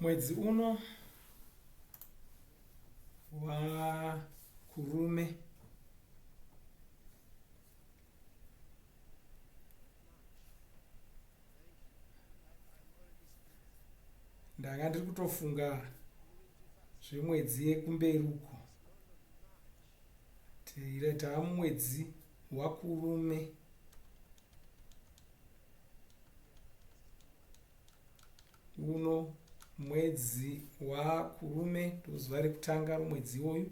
Mwedzi uno wakurume ndanga ndiri kutofunga zvemwedzi yekumberi uko tava mumwedzi wakurume. Uno mwedzi wakurume ndozuva rekutanga romwedzi iwoyu.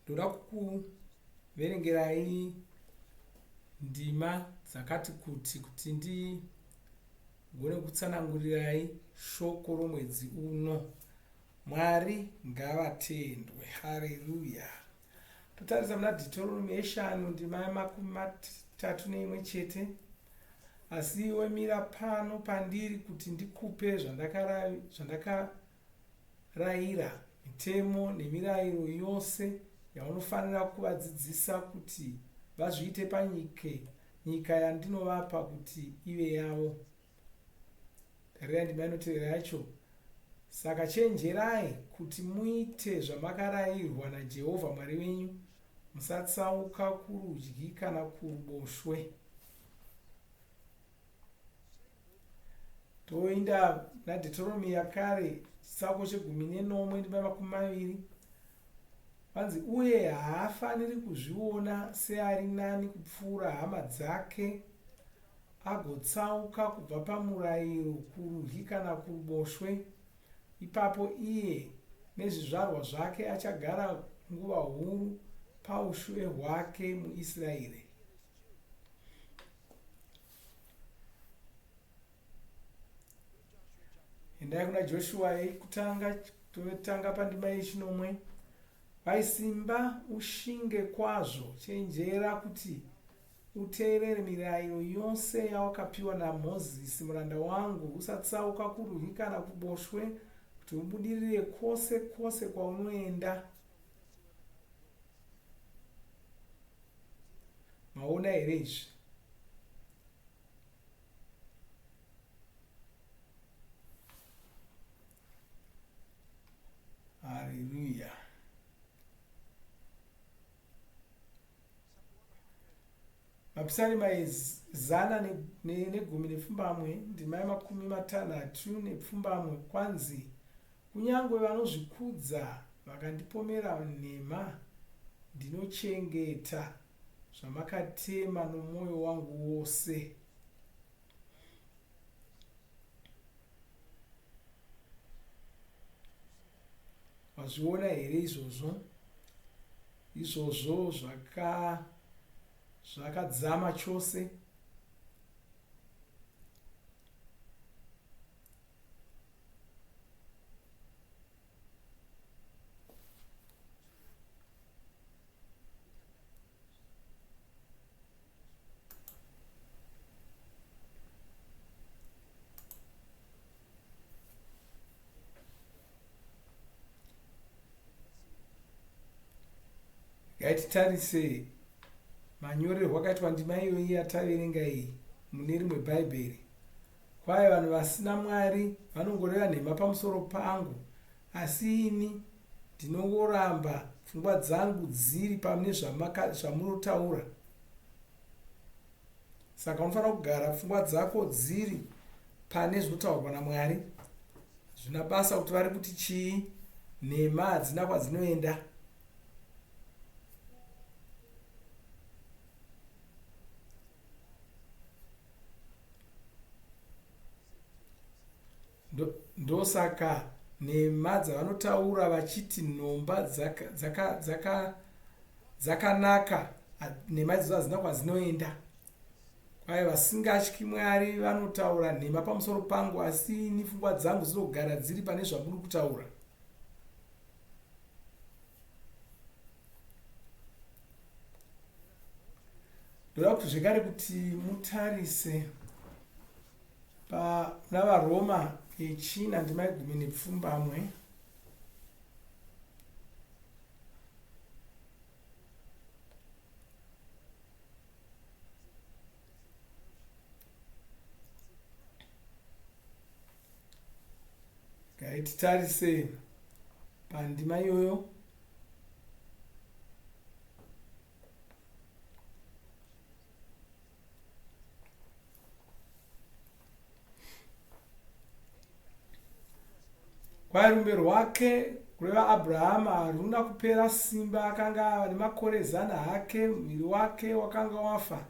Ndoda kukuverengerai ndima dzakati kuti ndigone kutsanangurirai shoko romwedzi uno. Mwari ngavatendwe. Haleluya. Totarisa muna Dheuteronomy 5 ndima ya31 chete. Asi iwe mira pano pandiri kuti ndikupe zvandakarayira, mitemo nemirayiro yose yaunofanira kuvadzidzisa kuti vazviite panyika yandinovapa kuti ive yavo. Tarira ndima inotevera yacho. Saka chenjerai kuti muite zvamakarayirwa naJehovha Mwari wenyu, musatsauka kurudyi kana kuruboshwe. Toenda naDheuteronomy yakare chitsauko 14 ndima 20. Vanzi uye haafaniri kuzviona seari nani kupfuura hama dzake, agotsauka kubva pamurayiro kurudyi kana kuruboshwe. Ipapo iye nezvizvarwa zvake achagara nguva huru paushe hwake muIsraeri. Endai kuna Joshua yekutanga, totanga pandima ye9. Vaisimba ushinge kwazvo, chenjera kuti uteerere mirayiro yose yawakapiwa naMozisi muranda wangu, usatsauka kurudyi kana kuboshwe, kuti ubudirire kwose kwose kwaunoenda. Maona here izvi? Haleluya. Mapisarema 117 ndima ya 60 kwanzi, kunyange vanozvikudza vakandipomera nhema, ndinochengeta zvamakatema nomwoyo wangu wose. Wazviona here izvozvo? Izvozvo zvakadzama chose. Ngaititarise manyorerwo akaitwa ndima iyoyi yataverenga iyi mune rimwe bhaibheri. Kwai vanhu vasina Mwari vanongoreva nhema pamusoro pangu, asi ini ndinongoramba pfungwa dzangu dziri pane zvamunotaura. Saka unofanira kugara pfungwa dzako dziri pane zvinotaurwa naMwari. Zvina basa kuti vari kuti chii, nhema hadzina kwadzinoenda. Ndosaka nhema dzavanotaura vachiti nhomba dzakanaka, nhema idzodzo hadzina kwadzinoenda. Kwai vasingatyi Mwari vanotaura nhema pamusoro pangu, asi ini pfungwa dzangu dzinogara dziri pane zvamuri kutaura. Ndoda kuti zvekare kuti mutarise navaroma yechina ndima 10. Ngaititarise pandima iyoyo. Kwai rumbe rwake kureva Abrahama haruna kupera simba, akanga ava nemakore 100 hake, muviri wake wakanga wafa.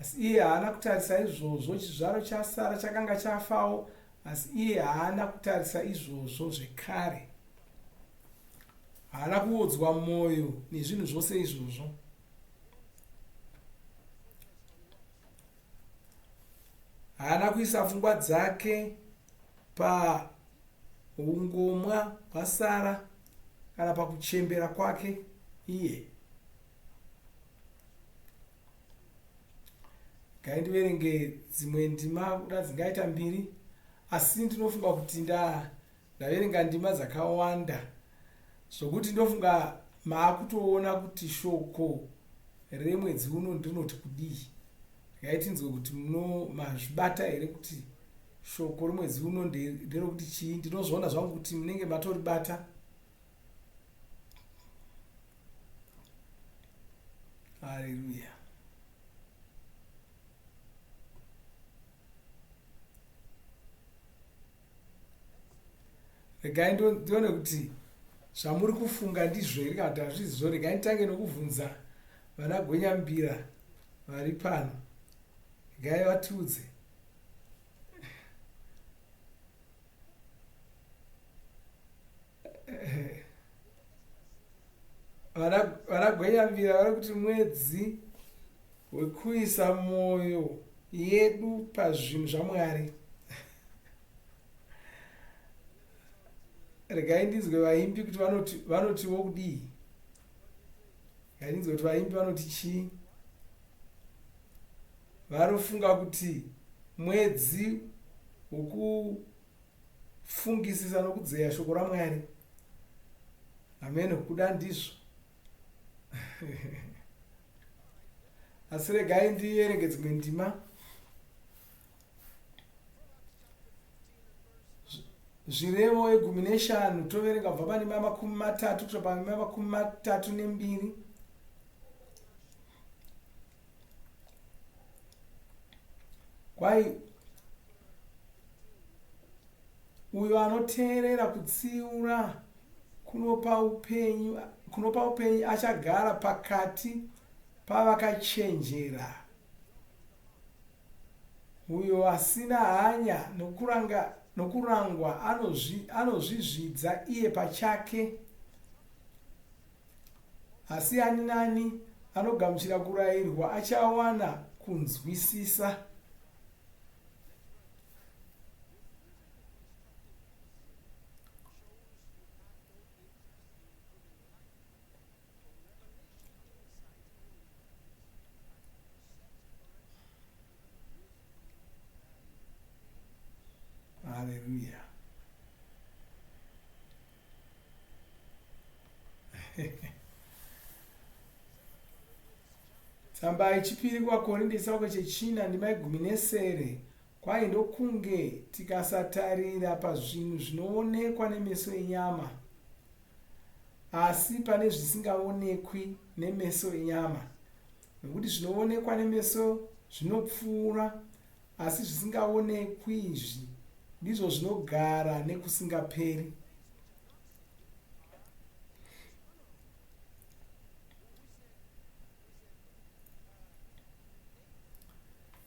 Asi iye haana kutarisa izvozvo, chizvaro chasara chakanga chafawo, asi iye haana kutarisa izvozvo zvekare. Haana kuodzwa mwoyo nezvinhu zvose izvozvo. Haana kuisa pfungwa dzake paungomwa hwasara kana pakuchembera kwake iye. Ngaindiverenge dzimwe ndima kuda dzingaita 2, asi ndinofunga kuti ndaverenga ndima dzakawanda zvokuti ndofunga maakutoona kuti shoko remwedzi uno ndinoti kudii. Ngaitinzwe kuti mazvibata here kuti shoko remwedzi uno nderekuti chii. Ndinozviona zvangu kuti munenge matoribata. Haleluya. Regai ndione kuti zvamuri kufunga ndizvo here kana kuti hazvizvo. Regai nditange nokubvunza vana Gwenyambira vari pano. Regai vatiudze. Vana Gwenyambira vari kuti mwedzi wekuisa mwoyo yedu pazvinhu zvaMwari. Regai ndinzwe vaimbi kuti vanotiwo kudii. Regai ndinzwe kuti vaimbi vanoti chii. Varofunga kuti mwedzi wokufungisisa nokudzeya shoko raMwari. Amen. Kuda ndizvo. Asi regai ndierenge dzimwe ndima. Zvirevo 15 toverenga kubva pandima 30 kusvika pandima 32. Kwai uyo anoteerera kutsiura kunopa upenyu achagara pakati pavakachenjera. Uyo asina hanya nokurangwa anozvizvidza iye pachake, asi ani nani anogamuchira kurayirwa achawana kunzwisisa. Haleluya. Tsamba yechipiri kuvaKorinde chitsauko chechina ndima 19. Kwai ndokunge tikasatarira pazvinhu zvinoonekwa nemeso enyama, asi pane zvisingaonekwi nemeso enyama. Nokuti zvinoonekwa nemeso zvinopfuura, asi zvisingaonekwi izvi ndizvo zvinogara nekusingaperi.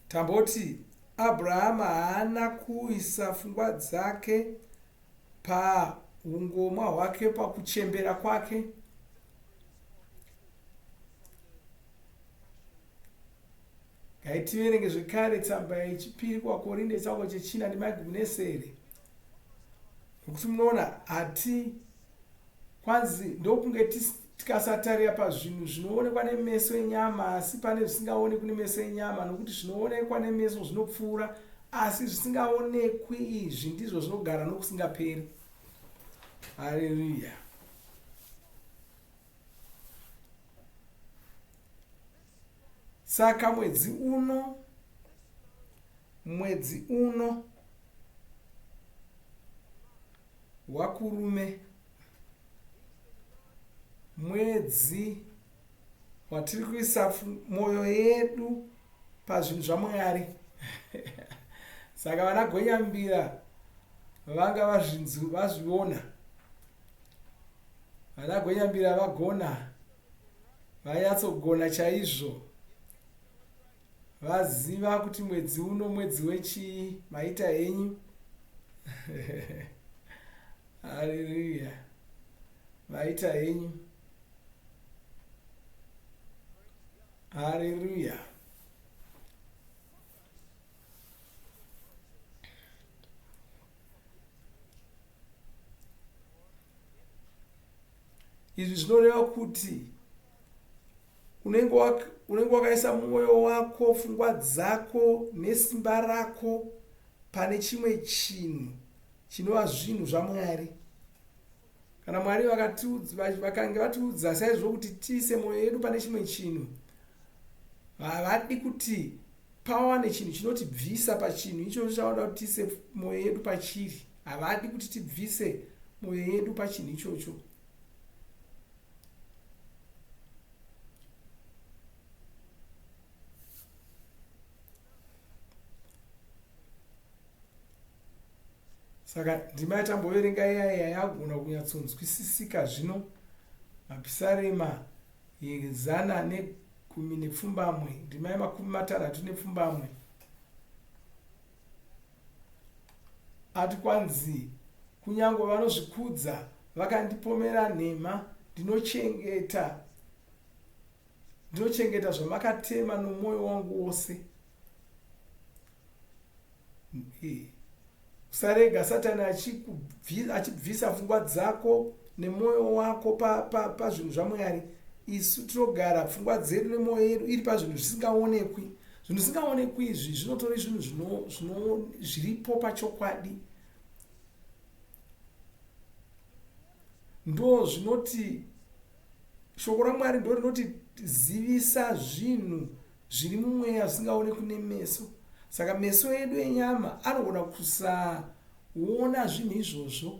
Tamboti Abrahama haana kuisa pfungwa dzake paungomwa hwake, pakuchembera kwake. Ngaitiverenge zvekare tsamba yechipiri kuvaKorinde chitsauko chechina ndima 19. Nokuti munoona kwanzi ndokunge tikasatarira pazvinhu zvinoonekwa nemeso enyama, asi pane zvisingaonekwi nemeso enyama. Nokuti zvinoonekwa nemeso zvinopfuura, asi zvisingaonekwi izvi ndizvo zvinogara nokusingaperi. Haleluya. Saka mwedzi uno wakurume, mwedzi watiri kuisa mwoyo yedu pazvinhu zvaMwari. Saka vana gwenyambira vanga vazviona, vana gwenyambira vagona, vanyatsogona chaizvo, vaziva kuti mwedzi uno mwedzi wechii, maita henyu. Haleluya, maita henyu. Haleluya. Izvi zvinoreva kuti unenge wakaisa mwoyo wako, pfungwa dzako nesimba rako pane chimwe chinhu chinova zvinhu zvaMwari. Kana Mwari vakange vatiudza saizvo kuti tiise mwoyo yedu pane chimwe chinhu, havadi kuti pawane chinhu chinotibvisa pachinhu ichocho chavanoda kuti tiise mwoyo yedu pachiri. Havadi kuti tibvise mwoyo yedu pachinhu ichocho. Saka ndima yatamboverenga iya yagona kunyatsonzwisisika zvino, Mapisarema 110, ndima ya60 ati kwanzi kunyange vanozvikudza vakandipomera nhema, ndinochengeta zvamakatema nomwoyo wangu wose. Usarega Satani achibvisa pfungwa dzako nemwoyo wako pazvinhu zvaMwari. Isu tinogara pfungwa dzedu nemwoyo yedu iri pazvinhu zvisingaonekwi. Zvinhu zvisingaonekwi izvi zvinotora zvinhu zviripo pachokwadi. Ndo zvinoti shoko raMwari ndo rinoti zivisa zvinhu zviri mumweya zvisingaonekwi nemeso. Saka meso edu enyama anogona kusaona zvinhu izvozvo,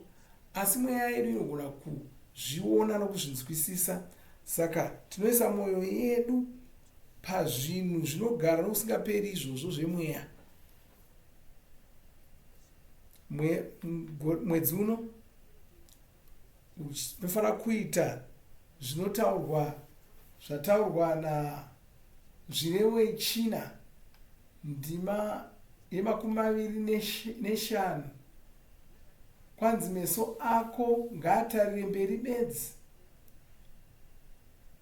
asi mweya yedu inogona kuzviona nokuzvinzwisisa. Saka tinoisa mwoyo yedu pazvinhu zvinogara nokusingaperi izvozvo zvemweya. Mwedzi uno unofanira kuita zvataurwa naZvirevo China, ndima ye25. Kwanzi meso ako ngaatarire mberi bedzi.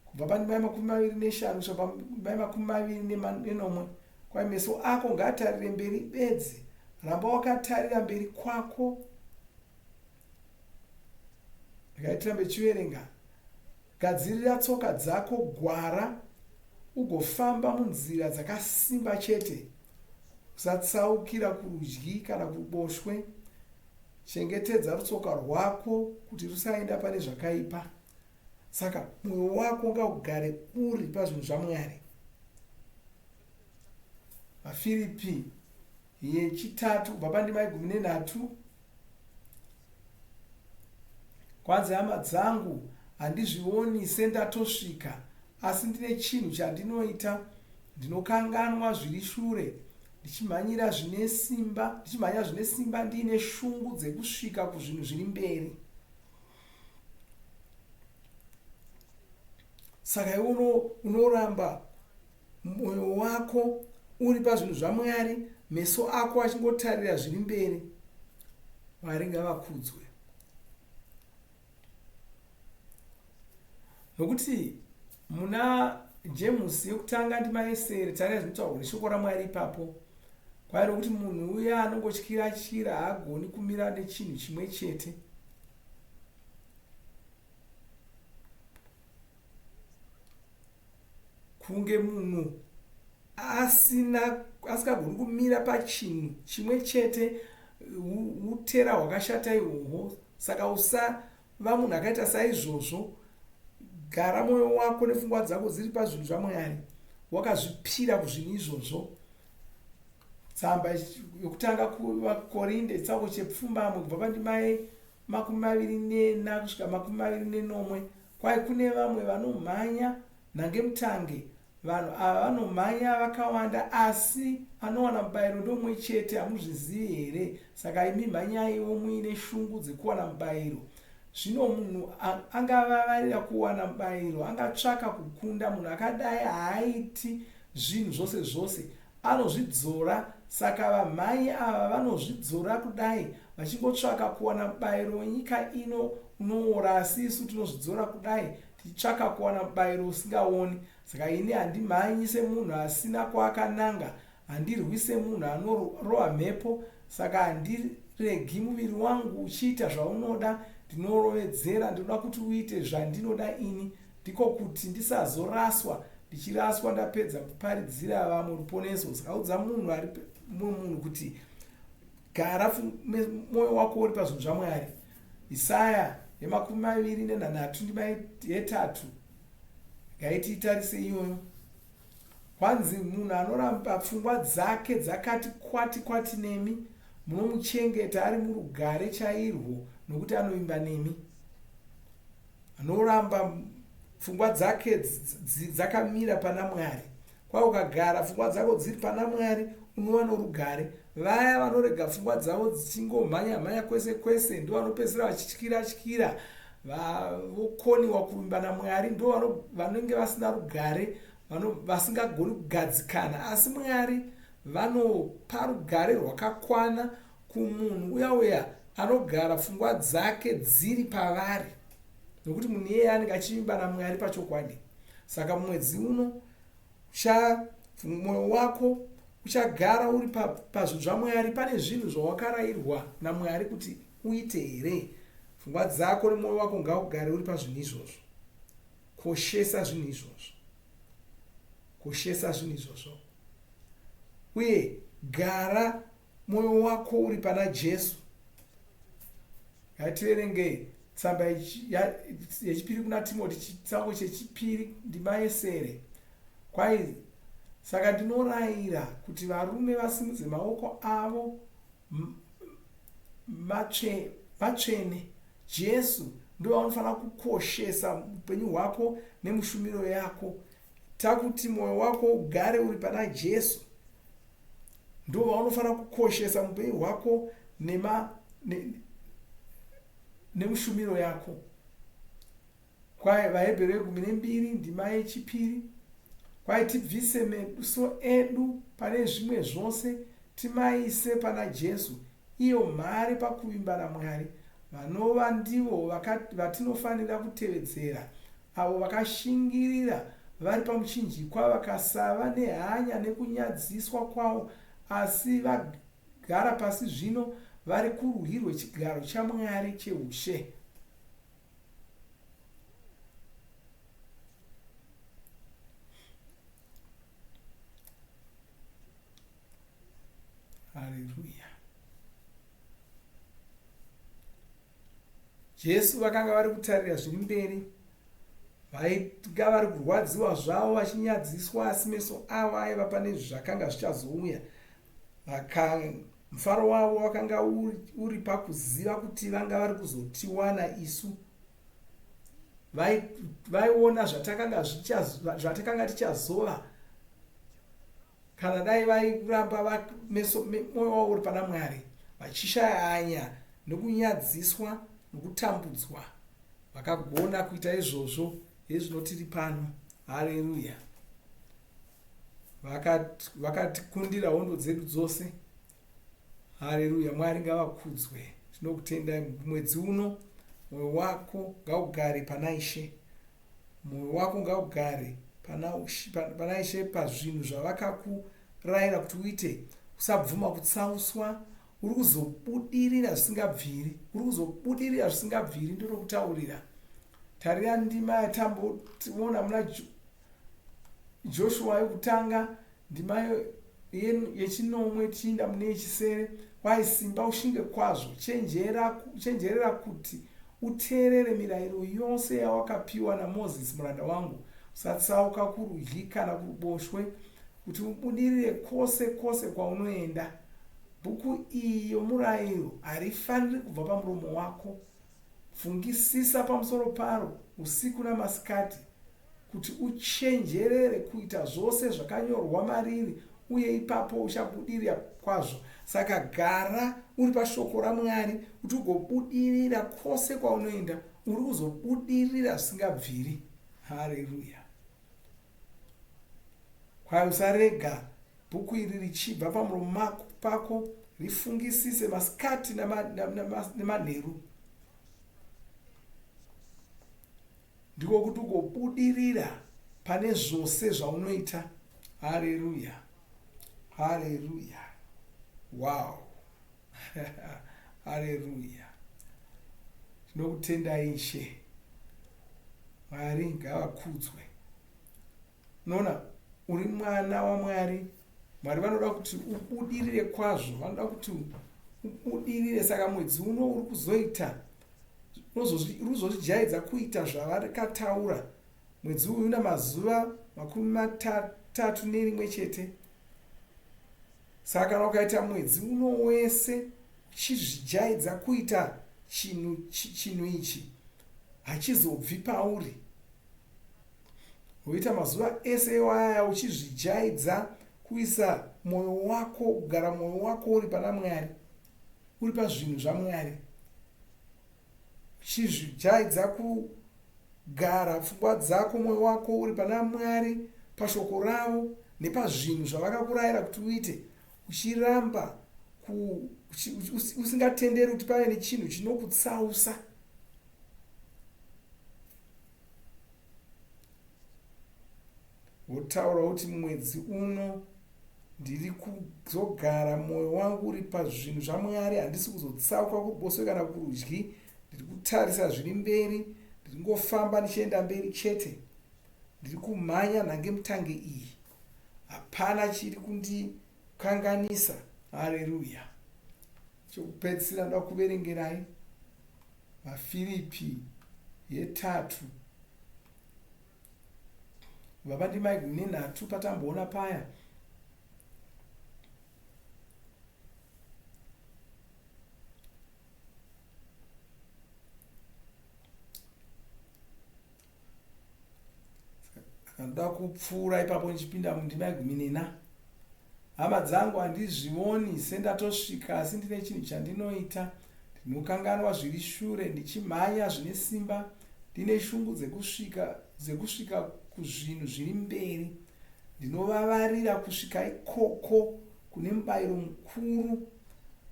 Kubva pandima ye25 kusvika pandima ye24, kwai meso ako ngaatarire mberi bedzi. Ramba wakatarira mberi kwako. Ndakatirambe chiverenga, gadzirira tsoka dzako gwara, ugofamba munzira dzakasimba chete. Usatsaukira kurudyi kana kuruboshwe. Chengetedza rutsoka rwako kuti rusaenda pane zvakaipa. Saka mwoyo wako ngaugare uri pazvinhu zvaMwari. Vafiripi 3 kubva pandima ye13, kwanzi hama dzangu, handizvioni sendatosvika, asi ndine chinhu chandinoita. Ndinokanganwa zviri shure, ndichimhanya zvine simba ndiine shungu dzekusvika kuzvinhu zviri mberi. Saka iwe unoramba mwoyo wako uri pazvinhu zvaMwari, meso ako achingotarira zviri mberi. Mwari ngavakudzwe. Nokuti muna Jemusi yekutanga ndima ye9 tarira zvinotaurwa neshoko raMwari ipapo. Kwai rokuti munhu uya anongotyira haagoni kumira nechinhu chimwe chete. Kunge munhu asikagoni kumira pachinhu chimwe chete, utera hwakashata ihwohwo. Saka usava munhu akaita saizvozvo. Gara mwoyo wako nepfungwa dzako dziri pazvinhu zvaMwari, wakazvipira kuzvinhu izvozvo. Tsamba yokutanga kuvaKorinde chitsauko che 7 kubva pandima 24 kusvika 29. Kwai kune vamwe vanomhanya nhangemutange. Vanhu ava vanomhanya vakawanda, asi anowana mubayiro ndomwe chete. Hamuzvizivi here? Saka imi mhanyaiwo muine shungu dzekuwana mubayiro. Zvino munhu angavavarira kuwana mubayiro, angatsvaka kukunda. Munhu akadai haaiti zvinhu zvose zvose, anozvidzora. Saka vamhanyi ava vanozvidzora kudai, vachingotsvaka kuwana mubayiro wenyika ino unoora, asi isu tinozvidzora kudai tichitsvaka kuwana mubayiro usingaoni. Saka ini handimhanyi semunhu asina kwaakananga, handirwi semunhu anorohwa mhepo. Saka handiregi muviri wangu uchiita zvaunoda, ndinorovedzera. Ndinoda kuti uite zvandinoda ini, ndiko kuti ndisazoraswa, ndichiraswa ndapedza kuparidzira vamwe ruponeso. Sakaudza munhu ari munhu kuti gara mwoyo wako uri pazvinhu zvaMwari. Isaya 23:3 ngaitiitarise iyoyo. Kwanzi munhu anoramba pfungwa dzake dzakati kwati kwati nemi, munomuchengeta ari murugare chairwo, nokuti anovimba nemi. Anoramba pfungwa dzake dzakamira pana Mwari. Kwai ukagara pfungwa dzako dziri pana Mwari, unowana rugare. Vaya vanorega pfungwa dzavo dzichingomhanya mhanya kwese kwese, ndo vanopedzisira vachityira, vokoniwa kuvimba naMwari. Ndo vanenge vasina rugare, vasingagoni kugadzikana. Asi Mwari vanopa rugare rwakakwana kumunhu uya anogara pfungwa dzake dziri pavari, nokuti munhu iyeye anenge achivimba naMwari pachokwadi. Saka mumwedzi uno mwoyo wako uchagara uri pazvinhu zvaMwari. Pane zvinhu zvawakarayirwa naMwari kuti uite here? Pfungwa dzako nemwoyo wako ngaugare uri pazvinhu izvozvo. Koshesa zvinhu izvozvo, koshesa zvinhu izvozvo. Uye gara mwoyo wako uri pana Jesu. Ngativerenge tsamba yechipiri kuna Timoti, chitsango chechipiri ndima yesere. Kwai saka ndinorayira kuti varume vasimudze maoko avo matsvene. Jesu ndo vanofanira kukoshesa upenyu hwako nemushumiro yako. Takuti mwoyo wako ugare uri pana Jesu, ndo vanofanira kukoshesa upenyu hwako nemushumiro yako. Kwai vaHebheru 12 ndima yechipiri. Kwai tibvise meduso edu pane zvimwe zvose, timaise pana Jesu, iyo mhare pakuvimba naMwari. Vanova ndivo vatinofanira kutevedzera, avo vakashingirira vari pamuchinjikwa, vakasava nehanya nekunyadziswa kwavo, asi vagara pasi zvino vari kurwirwe rwechigaro chaMwari cheushe. Haleluya. Jesu vakanga vari kutarira zviri mberi, vainga vari kurwadziwa zvavo vachinyadziswa, asi meso avo aiva pane zvakanga zvichazouya. Mufaro wavo wakanga uri pakuziva kuti vanga vari kuzotiwana isu. Vaiona zvatakanga tichazova kana dai vairamba mwoyo wavo uri pana Mwari, vachishaya hanya nokunyadziswa nokutambudzwa. Vakagona kuita izvozvo yezvinotiri pano. Haleluya. Vakatikundira hondo dzedu dzose. Haleluya. Mwari ngavakudzwe. Tinokutendai mwedzi uno. Mwoyo wako ngaugare pana Ishe. Mwoyo wako ngaugare pana Ishe pazvinhu zvavakakurayira kuti uite. Usabvuma kutsauswa. Uri kuzobudirira zvisingabviri, ndinokutaurira. Tarira ndima yatamboona muna Joshua yokutanga, ndima yechinomwe tichiinda mune yechisere. Kwai simba ushinge kwazvo, chenjerera kuti uteerere mirayiro yose yawakapiwa naMozisi muranda wangu. Usatsauka kurudyi kana kuruboshwe, kuti ubudirire kwose kwose kwaunoenda. Bhuku iyi yomurayiro harifaniri kubva pamuromo wako, fungisisa pamusoro paro usiku namasikati, kuti uchenjerere kuita zvose zvakanyorwa mariri, uye ipapo uchabudirira kwazvo. Saka gara uri pashoko raMwari kuti ugobudirira kwose kwaunoenda, uri kuzobudirira zvisingabviri. Haleluya! Kwaye usarega bhuku iri richibva pamuromo pako, rifungisise masikati nemanheru, ndiko kuti ugobudirira pane zvose zvaunoita. Haleluya! Haleluya! Wow! Haleluya! Tinokutendai Ishe. Mwari ngavakudzwe. Unoona, uri mwana waMwari. Mwari vanoda kuti ubudirire kwazvo, vanoda kuti ubudirire. Saka mwedzi uno uri kuzoita, urikuzozvijaidza kuita zvavakataura. Mwedzi uyu una mazuva 31 chete. Saka kana ukaita mwedzi uno wese uchizvijaidza kuita chinhu ichi, hachizobvi pauri. Uita mazuva ese waya uchizvijaidza kuisa mwoyo wako, kugara mwoyo wako uri pana Mwari, uri pazvinhu zvaMwari, uchizvijaidza kugara pfungwa dzako, mwoyo wako uri pana Mwari, pashoko ravo nepazvinhu zvavakakurayira kuti uite, uchiramba usingatenderi kuti pave nechinhu chinokutsausa. Wotaura kuti mwedzi uno ndiri kuzogara mwoyo wangu uri pazvinhu zvaMwari, handisi kuzotsauka kuruboshwe kana kurudyi, ndiri kutarisa zviri mberi, ndiri ngofamba nichienda mberi chete, ndiri kumhanya nhangemutange iyi, hapana chiri kundikanganisa. Haleluya! Chokupedzisira ndoda kuverengerai vaFiripi 3 kubva pandima 13 patamboona paya. Ndoda kupfuura ipapo nichipinda mundima 14. Hama dzangu, handizvioni sendatosvika, asi ndine chinhu chandinoita. Ndinokanganwa zviri shure, ndichimhanya zvine simba, ndine shungu dzekusvika kuzvinhu zviri mberi. Ndinovavarira kusvika ikoko kune mubayiro mukuru.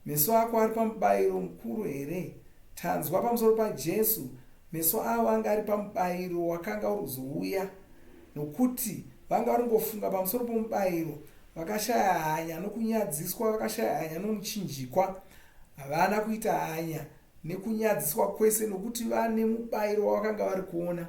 Meso ako ari pamubayiro mukuru here? Tanzwa pamusoro paJesu. Meso avo anga ari pamubayiro wakanga uri kuzouya, nokuti vanga varingofunga pamusoro pomubayiro. Vakashaya hanya nokunyadziswa, vakashaya hanya nomuchinjikwa. Havana kuita hanya nekunyadziswa kwese, nokuti vane mubayiro wavakanga vari kuona.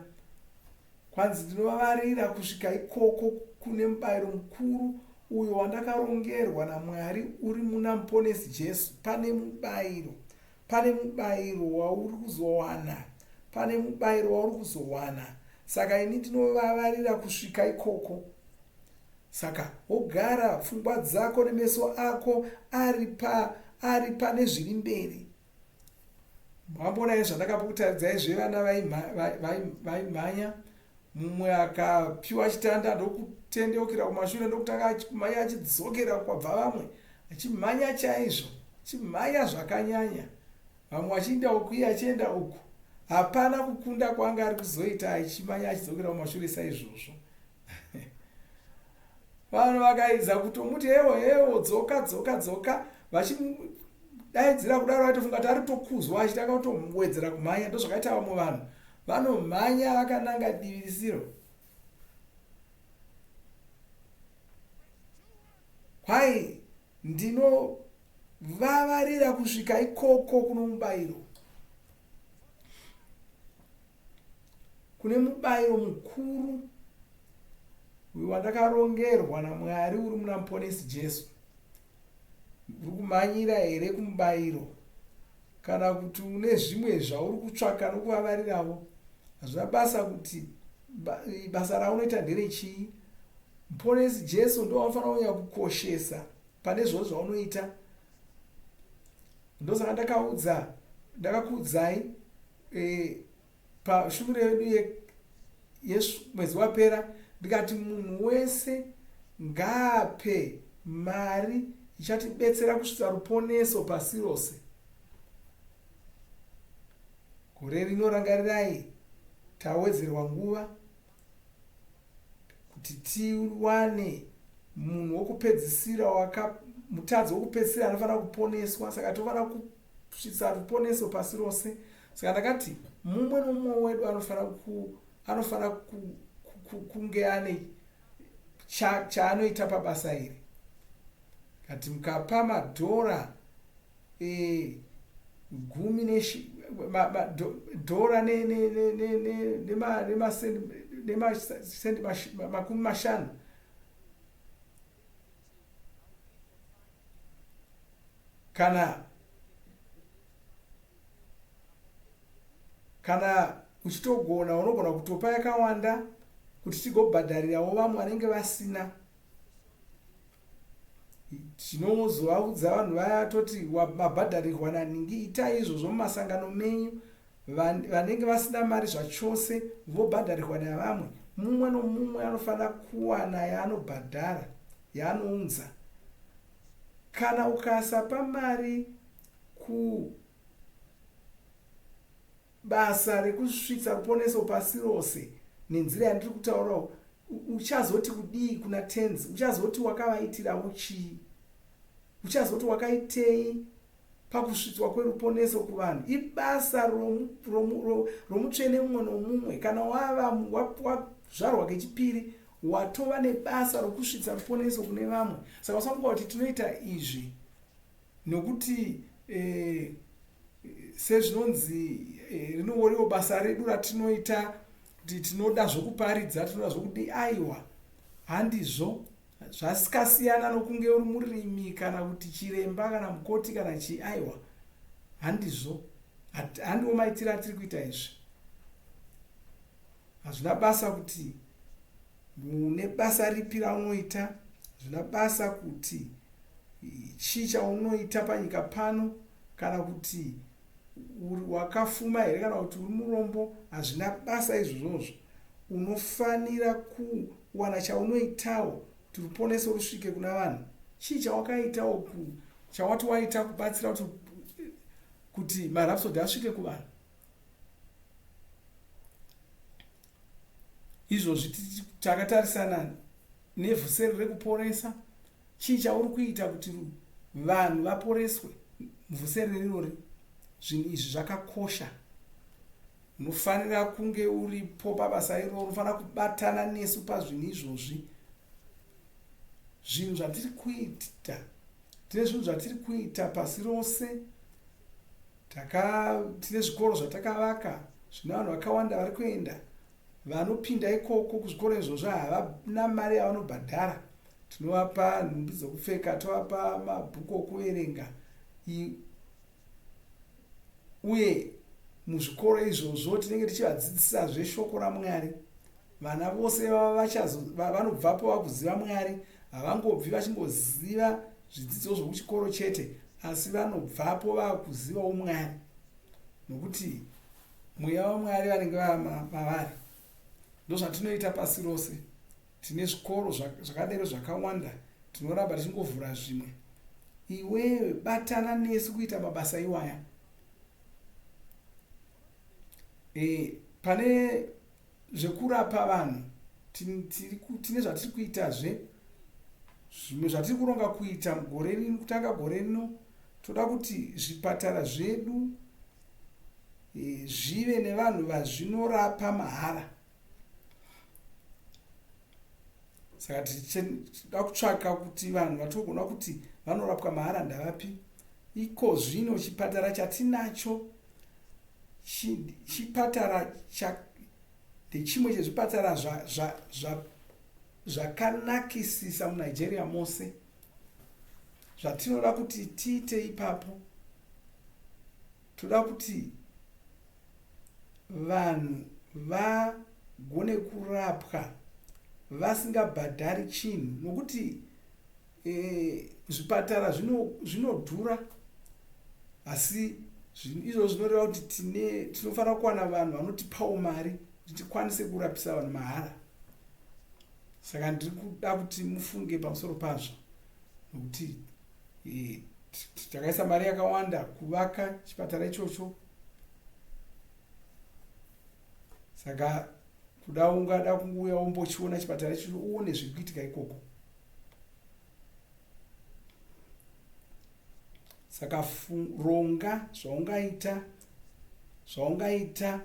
Kwanzi ndinovavarira kusvika ikoko kune mubayiro mukuru, uyo wandakarongerwa naMwari uri muna muponesi Jesu. Pane mubayiro wauri kuzowana. Saka ini ndinovavarira kusvika ikoko. Saka wogara pfungwa dzako nemeso ako ari pane zviri mberi. Mwambona zvandakapokutaridzai zvevana vaimhanya, mumwe akapiwa chitanda ndokutendeukira kumashure, ndokutanga kumhanya achidzokera kwabva vamwe, achimhanya chaizvo, achimhanya zvakanyanya, vamwe vachienda uku iye achienda uku. Hapana kukunda kwanga ari kuzoita achimhanya achidzokera kumashure saizvozvo. Vanhu vakaedza kutomuti hewo dzoka, vachidaidzira kudaro vaitofunga kuti ari kutokuzwa, achitanga kutomwedzera kumhanya. Ndozvakaita vamwe vanhu, vanomhanya vakananga divi risiro. Kwai ndinovavarira kusvika ikoko kuno mubayiro, kune mubayiro mukuru uyu wandakarongerwa naMwari uri muna muponesi Jesu. Uri kumhanyira here kumubayiro, kana kuti une zvimwe zvauri kutsvaka nokuvavarirawo? Hazvina basa kuti basa raunoita nderechii. Muponesi Jesu ndo wanofanira kunyanya kukoshesa pane zvose zvaunoita. Ndosaka ndakakuudzai pashure yedu mwedzi wapera ndikati munhu wese ngaape mari ichatibetsera kusvitsa ruponeso pasi rose. Gore rino rangarirai tawedzerwa nguva kuti tiwane munhu wokupedzisira mutadzi wokupedzisira anofanira kuponeswa, saka tofanira kusvitsa ruponeso pasi rose. Saka ndakati mumwe nomumwe wedu anofanira kunge ane chaanoita pabasa iri. Kati mukapa madhora 10 dhora nemasendi 50 kana uchitogona unogona kutopa yakawanda kuti tigobhadharirawo vamwe vanenge vasina. Tinozovaudza vanhu vaya toti mabhadharirwa naningi, itai izvozvo mumasangano menyu. Vanenge vasina mari zvachose vobhadharirwa navamwe. Mumwe nomumwe anofanira kuwana yaanobhadhara, yaanounza. Kana ukasapa mari kubasa rekusvitsa ruponeso pasi rose nenzira yandiri kutaurawo, uchazoti kudii kuna tenzi? Uchazoti wakavaitirawo chii? Uchazoti wakaitei pakusvitswa kweruponeso kuvanhu? Ibasa romutsvene mumwe nomumwe. Kana wazvarwa kechipiri watova nebasa rokusvitsa ruponeso kune vamwe. Saka usafunga kuti tinoita izvi nokuti sezvinonzi rinoworiwo basa redu ratinoita kuti tinoda zvokuparidza, tinoda zvokudi. Aiwa, handizvo. Zvasikasiyana nokunge uri murimi kana kuti chiremba kana mukoti kana chii. Aiwa, handizvo. Handiwo maitiro atiri kuita izvi. Hazvina basa kuti une basa ripi raunoita. Zvina basa kuti chii chaunoita panyika pano, kana kuti wakafuma here kana kuti uri murombo. Hazvina basa izvozvo. Unofanira kuwana chaunoitawo kuti ruponeso rusvike kuna vanhu. Chii chawakaitawo chawati waita kubatsira kuti marhapsodi asvike kuvanhu? Izvozvi takatarisana nevhuseri rekuporesa. Chii chauri kuita kuti vanhu vaporeswe muvhuseri rirori? Zvinhu izvi zvakakosha. Unofanira kunge uripo pabasa iroro. Unofanira kubatana nesu pazvinhu izvozvi. Zvinhu zvatiri kuita, tine zvinhu zvatiri kuita pasi rose. Tine zvikoro zvatakavaka, zvine vanhu vakawanda vari kuenda. Vanopinda ikoko kuzvikoro izvozvo havana mari yavanobhadhara. Tinovapa nhumbi dzokupfeka, tovapa mabhuku okuverenga. Uye muzvikoro izvozvo tinenge tichivadzidzisa zveshoko raMwari. Vana vose vanobvapo vakuziva Mwari. Havangobvi vachingoziva zvidzidzo zvokuchikoro chete, asi vanobvapo vakuzivawo Mwari, nokuti mweya waMwari vanenge mavari. Ndozvatinoita pasi rose. Tine zvikoro zvakadero zvakawanda, tinoramba tichingovhura zvimwe. Iwewe batana nesu kuita mabasa iwaya. Pane zvekurapa vanhu tine zvatiri kuitazve. Zvimwe zvatiri kuronga kuita kutanga gore rino, toda kuti zvipatara zvedu zvive nevanhu vazvinorapa mahara. Saka tichida kutsvaka kuti vanhu vatogona kuti vanorapwa mahara ndavapi. Iko zvino chipatara chatinacho, chipatara ndechimwe chezvipatara zvakanakisisa muNigeria mose. Zvatinoda kuti tiite ipapo, toda kuti vanhu vagone kurapwa vasingabhadhari chinhu, nokuti zvipatara zvinodhura, asi izvo zvinoreva kuti tinofanira kuwana vanhu vanotipawo mari kuti tikwanise kurapisa vanhu mahara. Saka ndiri kuda kuti mufunge pamusoro pazvo, nokuti takaisa mari yakawanda kuvaka chipatara ichocho. Saka ungada kunguya umbochiona chipatara ichocho uone zviri kuitika ikoko. Saka ronga zvaungaita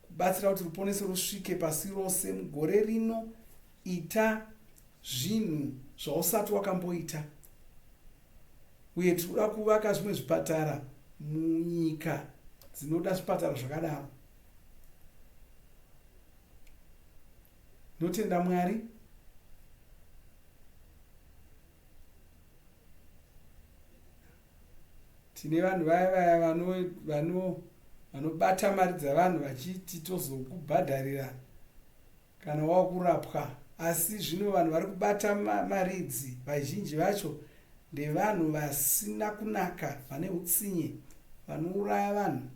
kubatsira kuti ruponeso rusvike pasi rose mugore rino. Ita zvinhu zvausati wakamboita. Uye tinoda kuvaka zvimwe zvipatara munyika dzinoda zvipatara zvakadaro. Notenda Mwari. Tine vanhu vaya vanobata mari dzavanhu vachiti tozokubhadharira kana wakurapwa. Asi zvino vanhu vari kubata mari idzi vazhinji vacho ndevanhu vasina kunaka, vane utsinye, vanouraya vanhu.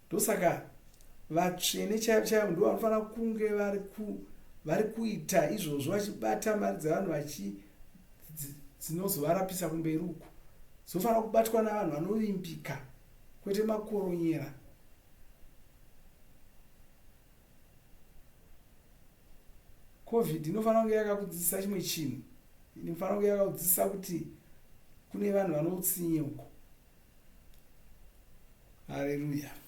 Ndosaka vatsvene chaivo ndo vanofanira kunge vari kuita izvozvo, vachibata mari dzavanhu dzinozovarapisa kumberi uku. Dzinofanira kubatwa navanhu vanovimbika, kwete makoronyera. COVID inofanira kunge yakakudzidzisa chimwe chinhu. Inofanira kunge yakakudzidzisa kuti kune vanhu vanoutsinye uko. Haleluya.